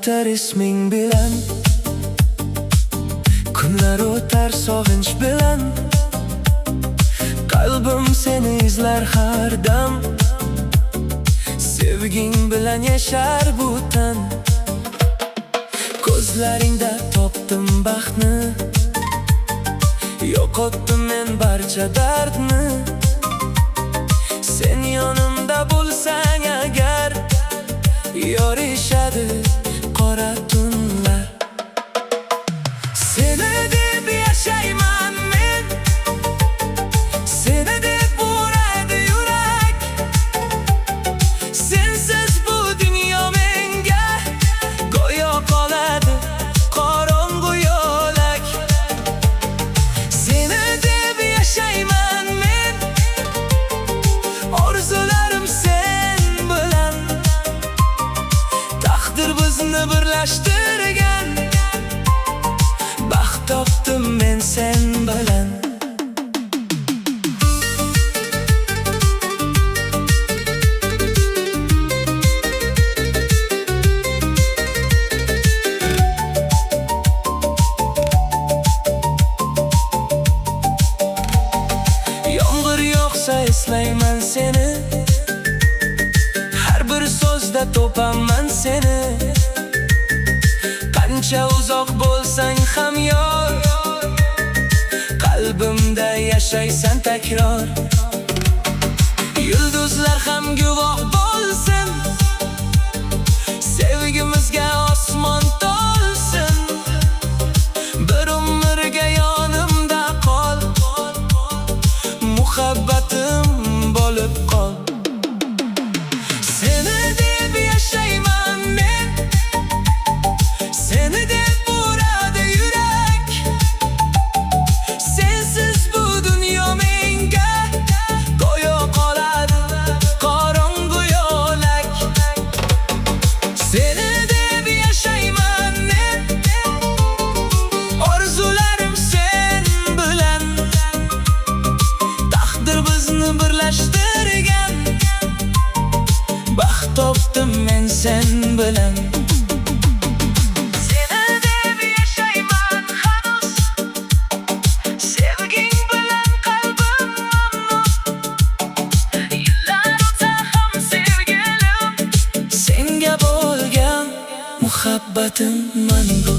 o'tar isming bilan, kunlar o'tar sog'inch bilan. Qalbim seni izlar har dam, sevging bilan yashar bu tan. Ko'zlaringda topdim baxtni, yo'qotdim men barcha dardni. Sen yonimda bo'lsang agar, yorishadi qora tunlar. Seni deb yashayman men, seni deb uradi yurak. Sensiz bu dunyo menga go'yo qoladi qorong'u yo'lak. Seni deb yashayman men, orzularim sen bilan. Taqdir bizni birlashtirgan, baxt topdim men sen bilan. Yomg'ir yog'sa eslayman seni, har bir so'zda topaman seni. Qancha uzoq bo'lsang ham yor, qalbimda yashaysan takror. Yulduzlar ham guvoh bo'lsin, sevgimizga osmon to'lsin. Bir umrga yonimda qol, muhabbatim bo'lib qol. Seni deb yashayman men, seni deb uradi yurak. Sensiz bu dunyo menga go'yo qoladi qorong'u yo'lak. Seni deb yashayman men, orzularim sen bilan. Taqdir bizni birlashtirgan, baxt topdim men sen bilan. Seni deb yashayman hanuz, sevging bilan qalbim mamnun. Yillar o'tsa ham sevgilim, senga bo'lgan muhabbatim mangu.